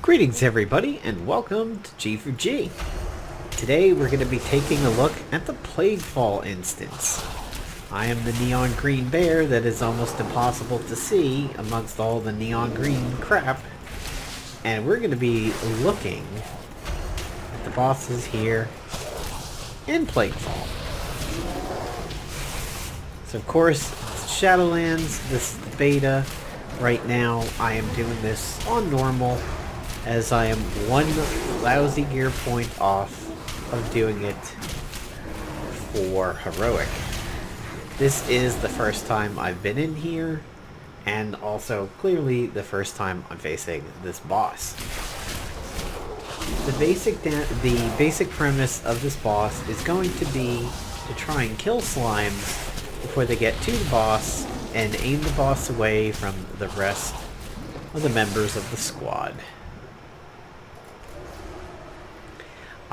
Greetings everybody and welcome to G for G. Today we're going to be taking a look at the Plaguefall instance. I am the neon green bear that is almost impossible to see amongst all the neon green crap. And we're going to be looking at the bosses here in Plaguefall. So of course, it's Shadowlands, this is the beta. Right now I am doing this on normal, as I am one lousy gear point off of doing it for heroic. This is the first time I've been in here, and also clearly the first time I'm facing this boss. The basic premise of this boss is going to be to try and kill slimes before they get to the boss and aim the boss away from the rest of the members of the squad.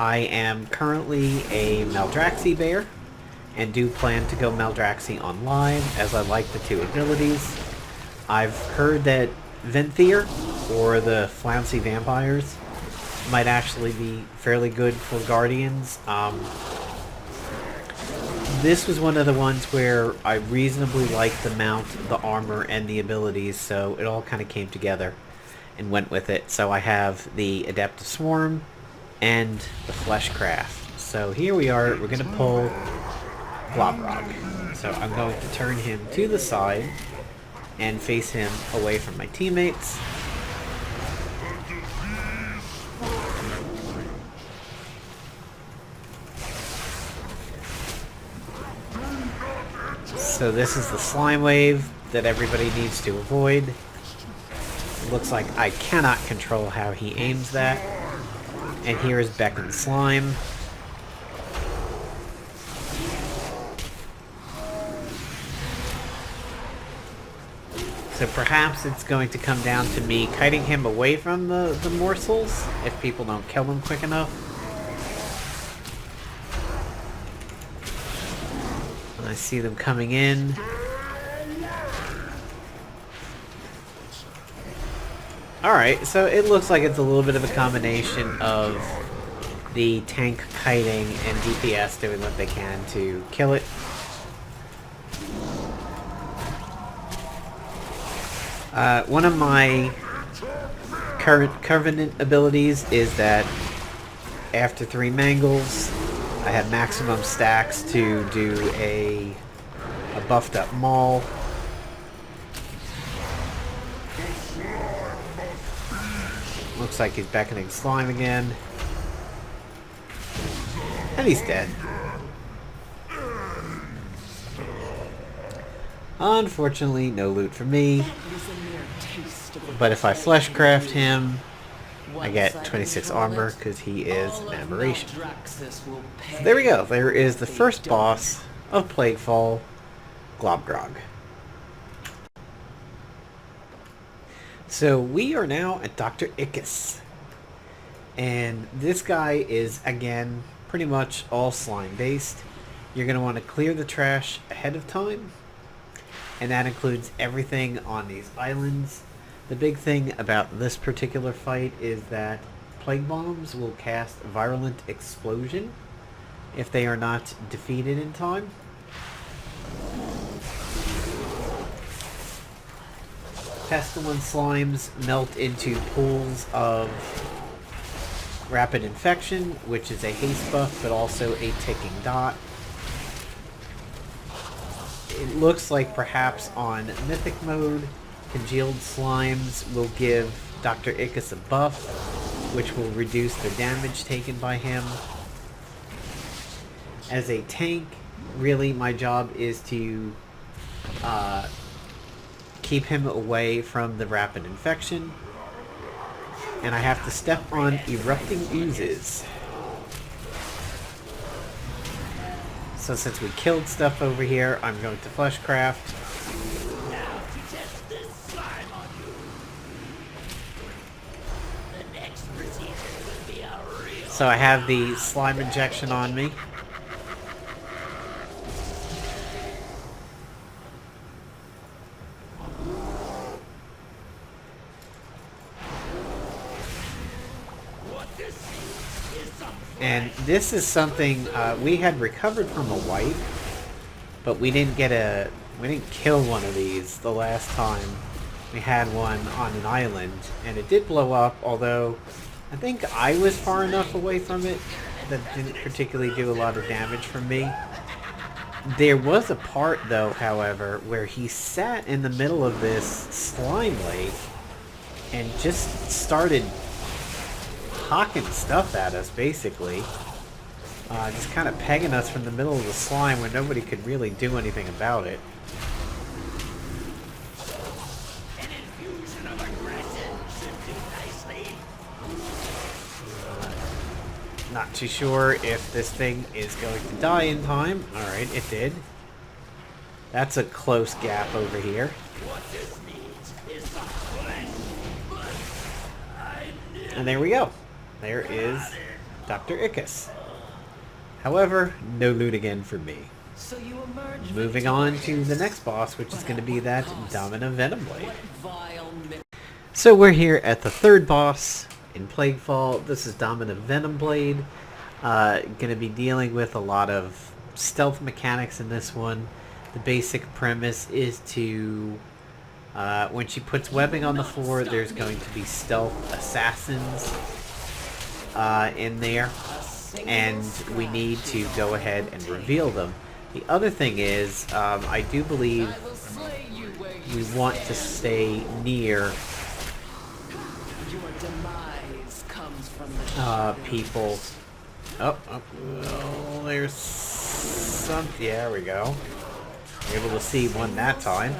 I am currently a Maldraxxi bear, and do plan to go Maldraxxi on live, as I like the two abilities. I've heard that Venthyr, or the Flouncy Vampires, might actually be fairly good for Guardians. This was one of the ones where I reasonably liked the mount, the armor, and the abilities, so it all kind of came together and went with it. So I have the Adeptive Swarm and the Fleshcraft. So here we are, we're going to pull Globgrog. So I'm going to turn him to the side and face him away from my teammates. So this is the slime wave that everybody needs to avoid. It looks like I cannot control how he aims that. And here is Beckoned Slime. So perhaps it's going to come down to me kiting him away from the morsels if people don't kill him quick enough. I see them coming in. Alright, so it looks like it's a little bit of a combination of the tank kiting and DPS doing what they can to kill it. One of my current Covenant abilities is that after 3 mangles, I have maximum stacks to do a buffed up maul. Looks like he's beckoning slime again. And he's dead. Unfortunately, no loot for me. But if I fleshcraft him, I get 26 armor because he is an aberration. So there we go. There is the first boss of Plaguefall, Globgrog. So we are now at Dr. Ickes. And this guy is, again, pretty much all slime based. You're going to want to clear the trash ahead of time. And that includes everything on these islands. The big thing about this particular fight is that plague bombs will cast Virulent Explosion if they are not defeated in time. Pestilent slimes melt into pools of Rapid Infection, which is a haste buff, but also a ticking dot. It looks like perhaps on Mythic mode, Congealed Slimes will give Dr. Ickes a buff, which will reduce the damage taken by him. As a tank, really my job is to keep him away from the Rapid Infection. And I have to step on Erupting Oozes. So since we killed stuff over here, I'm going to Fleshcraft. So I have the slime injection on me. And this is something we had recovered from a wipe, but we didn't kill one of these the last time we had one on an island, and it did blow up, although I think I was far enough away from it that didn't particularly do a lot of damage for me. There was a part, though, however, where he sat in the middle of this slime lake and just started hawking stuff at us, basically. Just kind of pegging us from the middle of the slime where nobody could really do anything about it. Not too sure if this thing is going to die in time. Alright, it did. That's a close gap over here. And there we go. There is Dr. Ickes. However, no loot again for me. Moving on to the next boss, which is going to be that Domina Venomblade. So we're here at the third boss in Plaguefall. This is Domina Venomblade. Going to be dealing with a lot of stealth mechanics in this one. The basic premise is to, when she puts webbing on the floor, there's going to be stealth assassins in there, and we need to go ahead and reveal them. The other thing is, I do believe we want to stay near people. Oh, there's some. Yeah, there we go. We're able to see one that time.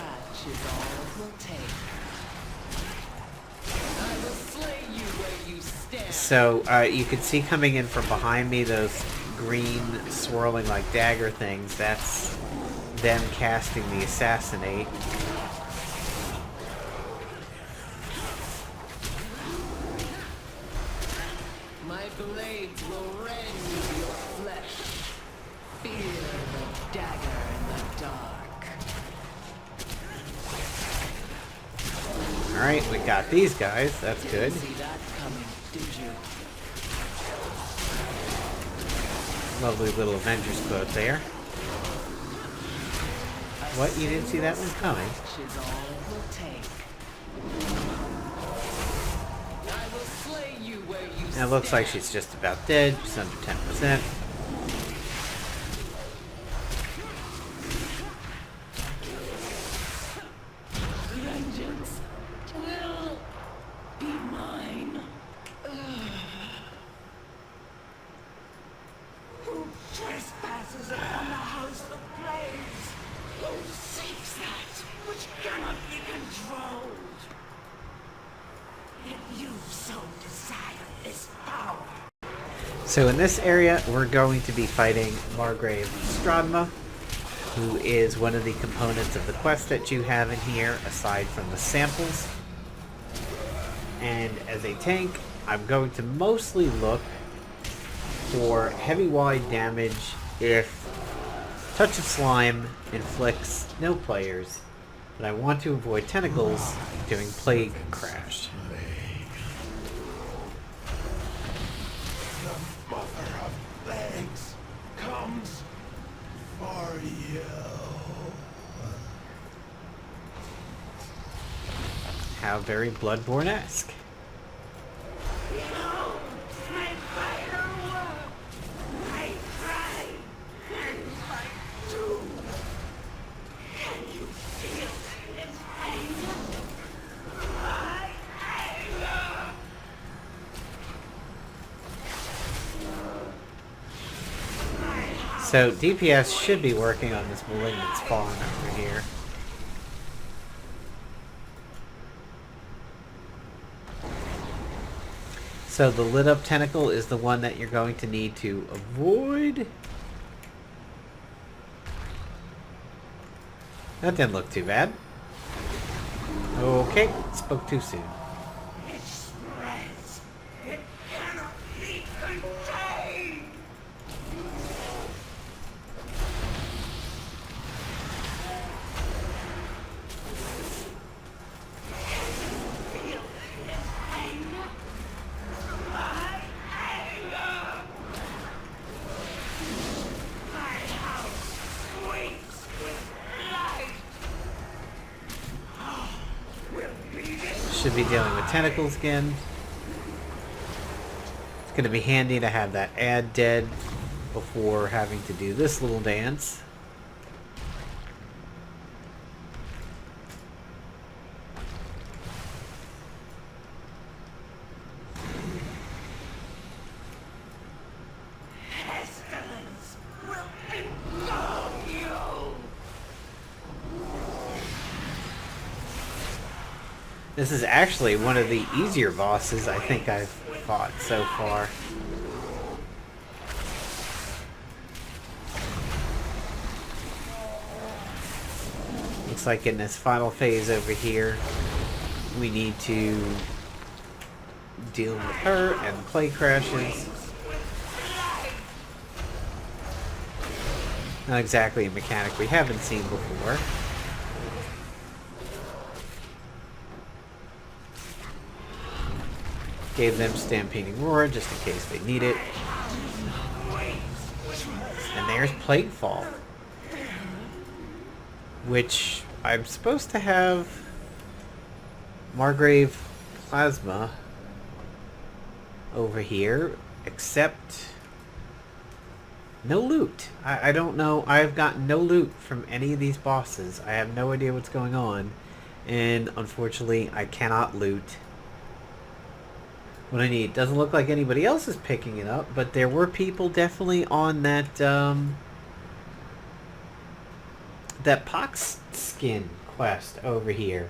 So you can see coming in from behind me those green swirling like dagger things. That's them casting the assassinate. My blades will rend your flesh. Fear the dagger in the dark. Alright, we got these guys. That's good. See that coming, did you? Lovely little Avengers quote there. What? You didn't see that one coming? Now it looks like she's just about dead. She's under 10%. Vengeance will be mine. Who trespasses upon the house of plagues? Who seeks that which cannot be controlled? If you so desire this power. So in this area, we're going to be fighting Margrave Stromma, who is one of the components of the quest that you have in here, aside from the samples. And as a tank, I'm going to mostly look for heavy wide damage if Touch of Slime inflicts no players, but I want to avoid tentacles doing Plague Crash. The mother of plagues comes for you. How very Bloodborne-esque. Behold, my final work. I cry and my doom. Can you feel its anger? My anger. So DPS should be working on this malignant spawn over here. So the lit up tentacle is the one that you're going to need to avoid. That didn't look too bad. Okay, spoke too soon. It spreads. It cannot be contained. Feel its anger. My should be dealing with tentacles again. It's going to be handy to have that ad dead before having to do this little dance. Pestilence will engulf you. This is actually one of the easier bosses I think I've fought so far. Looks like in this final phase over here, we need to deal with her and play crashes. Not exactly a mechanic we haven't seen before. Gave them Stampeding Roar just in case they need it. And there's Plaguefall, which I'm supposed to have Margrave Plasma over here, except no loot. I don't know. I've gotten no loot from any of these bosses. I have no idea what's going on, and unfortunately I cannot loot what I need. Doesn't look like anybody else is picking it up, but there were people definitely on that that pox skin quest over here.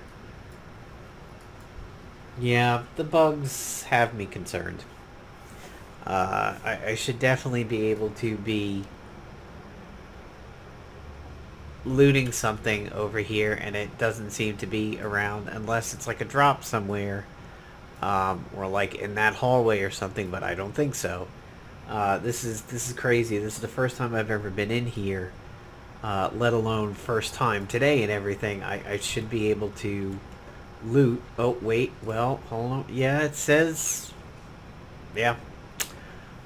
Yeah, the bugs have me concerned. I should definitely be able to be looting something over here, and it doesn't seem to be around unless it's like a drop somewhere. Or like in that hallway or something, but I don't think so. This is crazy. This is the first time I've ever been in here, let alone first time today and everything. I should be able to loot. Oh wait, well, hold on. Yeah, it says. Yeah.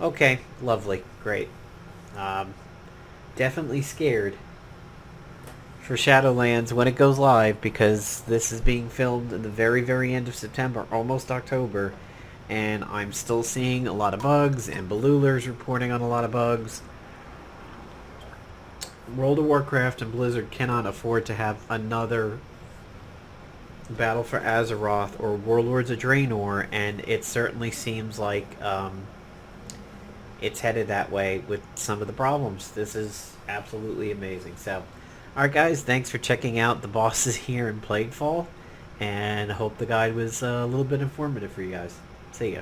Okay, lovely, great. Definitely scared for Shadowlands when it goes live, because this is being filmed in the very end of September, almost October, and I'm still seeing a lot of bugs, and Beluler's reporting on a lot of bugs. World of Warcraft and Blizzard cannot afford to have another Battle for Azeroth or Warlords of Draenor, and it certainly seems like it's headed that way with some of the problems. This is absolutely amazing. So, alright guys, thanks for checking out the bosses here in Plaguefall, and I hope the guide was a little bit informative for you guys. See ya.